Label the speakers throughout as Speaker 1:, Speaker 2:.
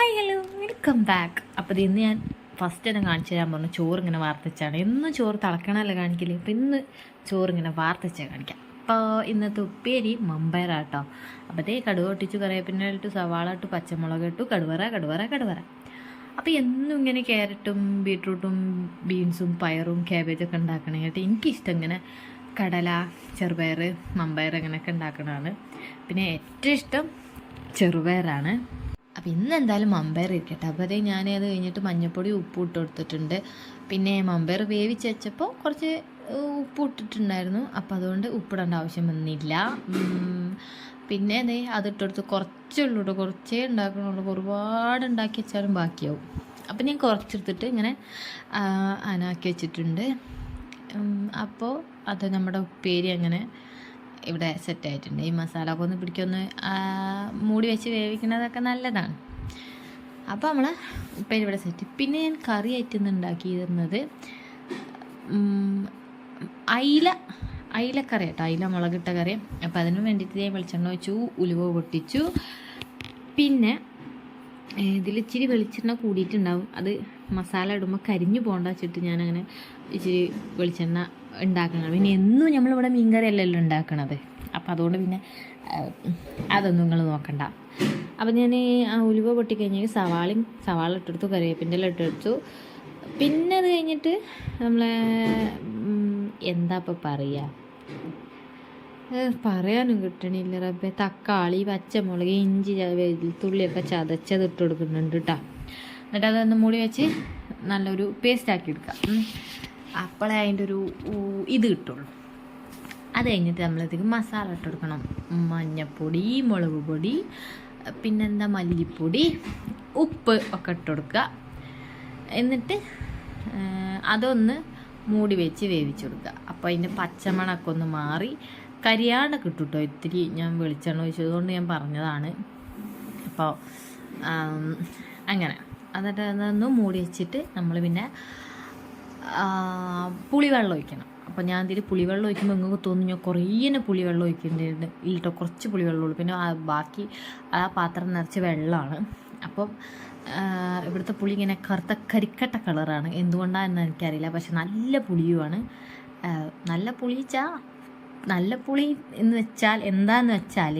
Speaker 1: Hi hello welcome back. അപ്പോൾ ഇന്ന് ഞാൻ ഫസ്റ്റ് തന്നെ കാണിച്ചു തരാൻ പറഞ്ഞു ചോറ് ഇങ്ങനെ വാർത്തിച്ചാണ്. എന്നും ചോറ് തിളക്കണമല്ലോ കാണിക്കില്ലേ. അപ്പോൾ ഇന്ന് ചോറ് ഇങ്ങനെ വാർത്തിച്ചാൽ കാണിക്കാം. അപ്പോൾ ഇന്നത്തെ ഉപ്പേരി മമ്പയറാട്ടോ. അപ്പോൾ അതേ കടുവ പൊട്ടിച്ചു, കറിവേപ്പില ഇട്ടു, സവാള ഇട്ടു, പച്ചമുളക് ഇട്ടു, കടുവറ. അപ്പോൾ എന്നും ഇങ്ങനെ ക്യാരറ്റും ബീട്രൂട്ടും ബീൻസും പയറും ക്യാബേജൊക്കെ ഉണ്ടാക്കണേ കേട്ടോ. എനിക്കിഷ്ടം ഇങ്ങനെ കടല, ചെറുപയർ, മമ്പയർ അങ്ങനെയൊക്കെ ഉണ്ടാക്കണതാണ്. പിന്നെ ഏറ്റവും ഇഷ്ടം ചെറുപയറാണ്. അപ്പോൾ ഇന്ന് എന്തായാലും മമ്പയർ ഇരിക്കട്ടെ. അപ്പോൾ അതേ ഞാനത് കഴിഞ്ഞിട്ട് മഞ്ഞൾപ്പൊടി ഉപ്പ് ഇട്ട് കൊടുത്തിട്ടുണ്ട്. പിന്നെ മമ്പയർ വേവിച്ച് വെച്ചപ്പോൾ കുറച്ച് ഉപ്പ് ഇട്ടിട്ടുണ്ടായിരുന്നു. അപ്പോൾ അതുകൊണ്ട് ഉപ്പിടേണ്ട ആവശ്യം വന്നില്ല. പിന്നെ അതേ അതിട്ടെടുത്ത് കുറച്ചേ ഉള്ളൂ കേട്ടോ, കുറച്ചേ ഉണ്ടാക്കണുള്ളൂ. ഒരുപാട് ഉണ്ടാക്കി വെച്ചാലും ബാക്കിയാവും. അപ്പോൾ ഞാൻ കുറച്ചെടുത്തിട്ട് ഇങ്ങനെ അനാക്കി വെച്ചിട്ടുണ്ട്. അപ്പോൾ അത് നമ്മുടെ ഉപ്പേരി അങ്ങനെ ഇവിടെ സെറ്റായിട്ടുണ്ട്. ഈ മസാല ഒക്കെ ഒന്ന് പിടിക്കൊന്ന് മൂടി വെച്ച് വേവിക്കുന്നതൊക്കെ നല്ലതാണ്. അപ്പോൾ നമ്മൾ ഉപ്പേരി ഇവിടെ സെറ്റ്. പിന്നെ ഞാൻ കറി ആയിട്ട് ഉണ്ടാക്കിയിരുന്നത് അയിലക്കറി കേട്ടോ, അയില മുളകിട്ട കറി. അപ്പോൾ അതിന് വേണ്ടിയിട്ട് ഞാൻ വെളിച്ചെണ്ണ വെച്ചു, ഉലുവ പൊട്ടിച്ചു. പിന്നെ ഇതിൽ ഇച്ചിരി വെളിച്ചെണ്ണ കൂടിയിട്ടുണ്ടാവും, അത് മസാല ഇടുമ്പോൾ കരിഞ്ഞു പോകണ്ട വെച്ചിട്ട് ഞാനങ്ങനെ ഇച്ചിരി വെളിച്ചെണ്ണ ഉണ്ടാക്കണം. പിന്നെ എന്നും നമ്മളിവിടെ മീൻകറി അല്ലല്ലോ ഉണ്ടാക്കണത്. അപ്പോൾ അതുകൊണ്ട് പിന്നെ അതൊന്നും നിങ്ങൾ നോക്കണ്ട. അപ്പം ഞാൻ ആ ഉലുവ പൊട്ടിക്കഴിഞ്ഞാൽ സവാള ഇട്ടെടുത്തു, കറിവേപ്പിൻ്റെ എല്ലാം ഇട്ടെടുത്തു. പിന്നെ അത് കഴിഞ്ഞിട്ട് നമ്മളെ എന്താ ഇപ്പം പറയുക, പറയാനും കിട്ടണില്ല റബ്ബേ, തക്കാളി, പച്ചമുളക്, ഇഞ്ചി, വെളുത്തുള്ളിയൊക്കെ ചതച്ചത് ഇട്ട് കൊടുക്കുന്നുണ്ട് കേട്ടോ. എന്നിട്ട് അതൊന്ന് മൂടി വെച്ച് നല്ലൊരു പേസ്റ്റാക്കി എടുക്കാം. അപ്പോഴേ അതിൻ്റെ ഒരു ഇത് കിട്ടുള്ളൂ. അത് കഴിഞ്ഞിട്ട് നമ്മളതിലേക്ക് മസാല ഇട്ട് കൊടുക്കണം. മഞ്ഞൾപ്പൊടി, മുളക് പൊടി, പിന്നെന്താ മല്ലിപ്പൊടി, ഉപ്പ് ഒക്കെ ഇട്ട് കൊടുക്കുക. എന്നിട്ട് അതൊന്ന് മൂടി വെച്ച് വേവിച്ച് കൊടുക്കുക. അപ്പോൾ അതിൻ്റെ പച്ചമണമൊക്കെ ഒന്ന് മാറി കരിയാണ്ട് കിട്ടും കേട്ടോ. ഇത്തിരി ഞാൻ വെളിച്ചെണ്ണ ഒഴിച്ചതുകൊണ്ട് ഞാൻ പറഞ്ഞതാണ്. അപ്പോൾ അങ്ങനെ എന്നിട്ട് അതൊന്ന് മൂടി വെച്ചിട്ട് നമ്മൾ പിന്നെ പുളിവെള്ളം ഒഴിക്കണം. അപ്പോൾ ഞാൻ ഇതിൽ പുളിവെള്ളം ഒഴിക്കുമ്പോൾ നിങ്ങൾക്ക് തോന്നും ഞാൻ കുറേ പുളിവെള്ളം ഒഴിക്കേണ്ടതുണ്ട്. ഇല്ലട്ടോ, കുറച്ച് പുളിവെള്ളമുള്ളൂ. പിന്നെ ബാക്കി ആ പാത്രം നിറച്ച് വെള്ളമാണ്. അപ്പം ഇവിടുത്തെ പുളി ഇങ്ങനെ കറുത്ത കരിക്കട്ട കളറാണ്. എന്തുകൊണ്ടാണെന്ന് എനിക്കറിയില്ല, പക്ഷെ നല്ല പുളിയുമാണ്. നല്ല പുളി എന്ന് വെച്ചാൽ എന്താന്ന് വെച്ചാൽ,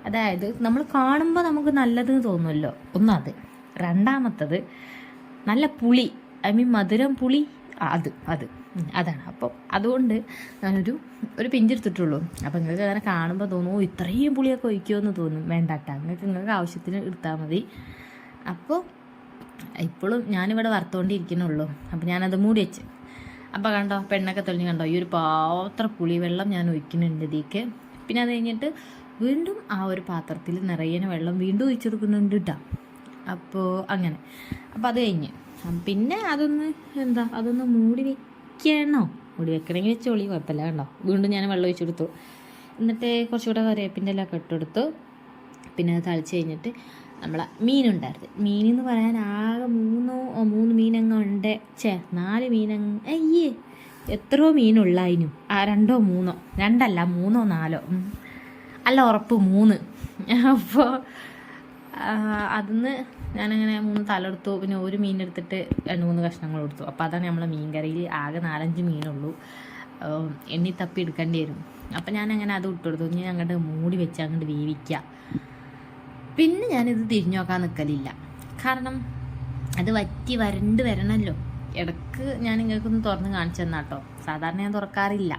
Speaker 1: അതായത് നമ്മൾ കാണുമ്പോൾ നമുക്ക് നല്ലതെന്ന് തോന്നുമല്ലോ, ഒന്നത്. രണ്ടാമത്തത് നല്ല പുളി, ഐ മീൻ മധുരം പുളി, അതാണ്. അപ്പോൾ അതുകൊണ്ട് ഞാനൊരു പിഞ്ചെടുത്തിട്ടുള്ളൂ. അപ്പോൾ നിങ്ങൾക്ക് അങ്ങനെ കാണുമ്പോൾ തോന്നുമോ ഇത്രയും പുളിയൊക്കെ ഒഴിക്കുമെന്ന് തോന്നും. വേണ്ടാട്ടാ, നിങ്ങൾക്ക് ആവശ്യത്തിന് എടുത്താൽ മതി. അപ്പോൾ ഇപ്പോഴും ഞാനിവിടെ വറുത്തുകൊണ്ടിരിക്കുന്നുള്ളൂ. അപ്പോൾ ഞാനത് മൂടി വെച്ച്. അപ്പോൾ കണ്ടോ, പെണ്ണൊക്കെ തെളിഞ്ഞ് കണ്ടോ, ഈ ഒരു പാത്ര പുളിവെള്ളം ഞാൻ ഒഴിക്കുന്നുണ്ട് ഇതിലേക്ക്. പിന്നെ അത് കഴിഞ്ഞിട്ട് വീണ്ടും ആ ഒരു പാത്രത്തിൽ നിറയെ വെള്ളം വീണ്ടും ഒഴിച്ചെടുക്കുന്നുണ്ട് കേട്ടോ. അപ്പോൾ അങ്ങനെ. അപ്പോൾ അത് കഴിഞ്ഞ് പിന്നെ അതൊന്ന് മൂടി വെക്കണമെങ്കിൽ വെച്ചോളി, കുഴപ്പമില്ല. കണ്ടോ, വീണ്ടും ഞാൻ വെള്ളം ഒഴിച്ചെടുത്തു. എന്നിട്ട് കുറച്ചുകൂടെ കറിവേപ്പിൻ്റെ എല്ലാം ഇട്ടെടുത്തു. പിന്നെ അത് തളിച്ച് കഴിഞ്ഞിട്ട് നമ്മളെ മീനുണ്ടായിരുന്നു. മീനെന്ന് പറയാൻ ആകെ 3 മീനങ്ങ ഉണ്ട്. 4 മീനങ്ങ, അയ്യേ എത്രയോ മീനുള്ളതിനും. 2 or 3, 2 അല്ല 3 or 4, അല്ല ഉറപ്പ് 3. അപ്പോൾ അതിന്ന് ഞാനങ്ങനെ 3 തലെടുത്തു. പിന്നെ ഒരു മീനെടുത്തിട്ട് 2-3 കഷ്ണങ്ങൾ കൊടുത്തു. അപ്പോൾ അതാണ് നമ്മളെ മീൻ കറിയിൽ ആകെ 4-5 മീനുള്ളൂ. എണ്ണി തപ്പി എടുക്കേണ്ടി വരും. അപ്പോൾ ഞാനങ്ങനെ അത് ഇട്ടുകൊടുത്തു. ഞാൻ അങ്ങോട്ട് മൂടി വെച്ച് അങ്ങോട്ട് വേവിക്കുക. പിന്നെ ഞാനിത് തിരിഞ്ഞു നോക്കാൻ നിൽക്കലില്ല, കാരണം അത് വരണ്ട് വരണമല്ലോ. ഇടയ്ക്ക് ഞാൻ നിങ്ങൾക്കൊന്ന് തുറന്ന് കാണിച്ചു തന്നാട്ടോ. സാധാരണ ഞാൻ തുറക്കാറില്ല.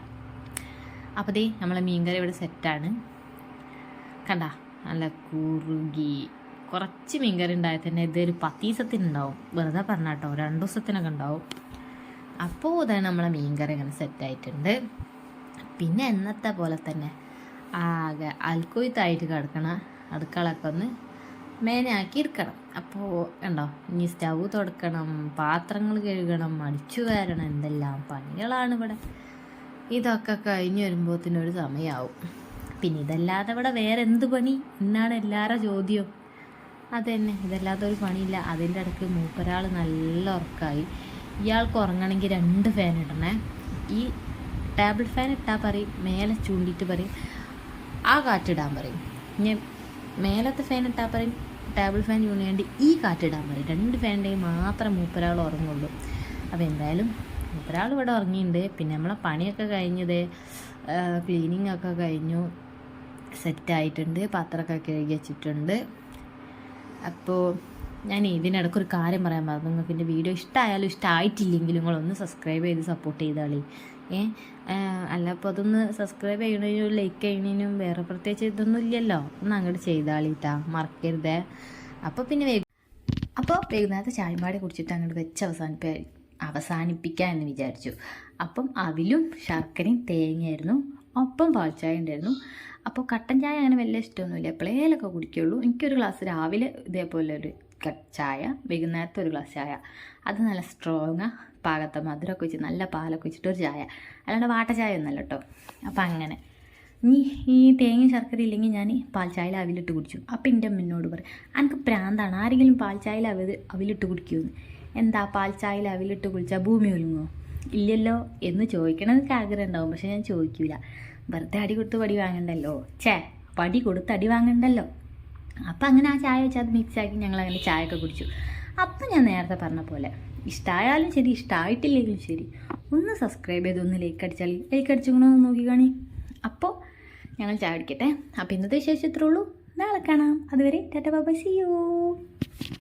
Speaker 1: അപ്പോൾ ദേ നമ്മളെ മീൻകറി ഇവിടെ സെറ്റാണ്. കണ്ട, നല്ല കുറുകി. കുറച്ച് മീൻകറി ഉണ്ടായാൽ തന്നെ ഇതൊരു 10 ദിവസത്തിനുണ്ടാവും. വെറുതെ പറഞ്ഞാട്ടോ, 2 ദിവസത്തിനൊക്കെ ഉണ്ടാവും. അപ്പോൾ ഇതാണ് നമ്മളെ മീൻകറി അങ്ങനെ സെറ്റായിട്ടുണ്ട്. പിന്നെ എന്നത്തെ പോലെ തന്നെ ആകെ അൽക്കൊയ്ത്തായിട്ട് കിടക്കണ അടുക്കളൊക്കെ ഒന്ന് മേനാക്കി എടുക്കണം. അപ്പോൾ കണ്ടോ, ഇനി സ്റ്റവ് തുടക്കണം, പാത്രങ്ങൾ കഴുകണം, അടിച്ചു വാരണം, എന്തെല്ലാം പണികളാണ് ഇവിടെ. ഇതൊക്കെ കഴിഞ്ഞ് വരുമ്പോഴത്തേനൊരു സമയമാവും. പിന്നെ ഇതല്ലാതെ ഇവിടെ വേറെ എന്ത് പണി എന്നാണ് എല്ലാവരുടെ ചോദ്യം. അതുതന്നെ, ഇതല്ലാതെ ഒരു പണിയില്ല. അതിൻ്റെ ഇടയ്ക്ക് മൂപ്പരാൾ നല്ല ഉറക്കമായി. ഇയാൾക്ക് ഉറങ്ങണമെങ്കിൽ 2 ഫാൻ ഇടണേ. ഈ ടേബിൾ ഫാൻ ഇട്ടാൽ പറയും, മേലെ ചൂണ്ടിയിട്ട് പറയും ആ കാറ്റിടാൻ പറയും. ഇനി മേലത്തെ ഫാൻ ഇട്ടാൽ പറയും ടേബിൾ ഫാൻ യൂണിയൻ്റെ ഈ കാറ്റിടാൻ പറയും. 2 ഫാനിൻ്റെയും മാത്രം മൂപ്പരാൾ ഉറങ്ങുള്ളൂ. അപ്പോൾ എന്തായാലും മൂപ്പരാൾ ഇവിടെ ഉറങ്ങിയിട്ടുണ്ട്. പിന്നെ നമ്മളെ പണിയൊക്കെ കഴിഞ്ഞത്, ക്ലീനിങ് ഒക്കെ കഴിഞ്ഞു, സെറ്റായിട്ടുണ്ട്, പാത്രമൊക്കെ കഴുകി വെച്ചിട്ടുണ്ട്. അപ്പോൾ ഞാൻ ഇതിനിടയ്ക്കൊരു കാര്യം പറയാൻ പറഞ്ഞു. നിങ്ങൾക്ക് എൻ്റെ വീഡിയോ ഇഷ്ടമായാലും ഇഷ്ടമായിട്ടില്ലെങ്കിലും നിങ്ങളൊന്ന് സബ്സ്ക്രൈബ് ചെയ്ത് സപ്പോർട്ട് ചെയ്താളി. അല്ല അപ്പോൾ അതൊന്ന് സബ്സ്ക്രൈബ് ചെയ്യണതിനും ലൈക്ക് ചെയ്യണതിനും വേറെ പ്രത്യേകിച്ച് ഇതൊന്നും ഇല്ലല്ലോ, ഒന്ന് അങ്ങോട്ട് ചെയ്താളിട്ടാ, മറക്കരുതേ. അപ്പോൾ പിന്നെ വൈകുന്നേരത്തെ ചായമ്പാടി കുടിച്ചിട്ട് അങ്ങോട്ട് വെച്ച് അവസാനിപ്പിക്കാം എന്ന് വിചാരിച്ചു. അപ്പം അവിലും ശർക്കരയും തേങ്ങയായിരുന്നു, ഒപ്പം പാൽച്ചായ ഉണ്ടായിരുന്നു. അപ്പോൾ കട്ടൻ ചായ അങ്ങനെ വലിയ ഇഷ്ടമൊന്നുമില്ല, എപ്പോഴേലൊക്കെ കുടിക്കുള്ളൂ. എനിക്കൊരു ഗ്ലാസ് രാവിലെ ഇതേപോലെ ഒരു ചായ, വൈകുന്നേരത്തെ ഒരു ഗ്ലാസ് ചായ, അത് നല്ല സ്ട്രോങ്ങാ, പാകത്തെ മധുരമൊക്കെ വെച്ച് നല്ല പാലൊക്കെ വെച്ചിട്ടൊരു ചായ, അല്ലാണ്ട് വാട്ട ചായ ഒന്നല്ല കേട്ടോ. അപ്പം അങ്ങനെ ഈ തേങ്ങ ശർക്കര ഇല്ലെങ്കിൽ ഞാൻ പാൽ ചായയിൽ അവിലിട്ട് കുടിച്ചു. അപ്പം എൻ്റെ അമ്മനോട് പറയും, എനിക്ക് പ്രാന്താണ്, ആരെങ്കിലും പാൽ ചായയിൽ അവിലിട്ട് കുടിക്കുമെന്ന്. എന്താ പാൽ ചായയിൽ അവിലിട്ട് കുടിച്ചാൽ ഭൂമി ഒലുങ്ങോ? ഇല്ലല്ലോ എന്ന് ചോദിക്കണമെന്നൊക്കെ ആഗ്രഹം ഉണ്ടാവും, പക്ഷെ ഞാൻ ചോദിക്കില്ല. വെറുതെ അടി കൊടുത്ത് പടി വാങ്ങണ്ടല്ലോ, പടി കൊടുത്ത് അടി വാങ്ങണ്ടല്ലോ. അപ്പം അങ്ങനെ ആ ചായ വെച്ചാൽ അത് മിക്സാക്കി ഞങ്ങളങ്ങനെ ചായയൊക്കെ കുടിച്ചു. അപ്പം ഞാൻ നേരത്തെ പറഞ്ഞ പോലെ ഇഷ്ടമായാലും ശരി ഇഷ്ടമായിട്ടില്ലെങ്കിലും ശരി ഒന്ന് സബ്സ്ക്രൈബ് ചെയ്ത് ഒന്ന് ലൈക്ക് അടിച്ചുകൊണ്ടൊന്ന് നോക്കി കാണി. അപ്പോൾ ഞങ്ങൾ ചായ കുടിക്കട്ടെ. അപ്പോൾ ഇന്നത്തെ വിശേഷം ഇത്രേ ഉള്ളൂ. നാളെ കാണാം. അതുവരെ tata bye bye, see U.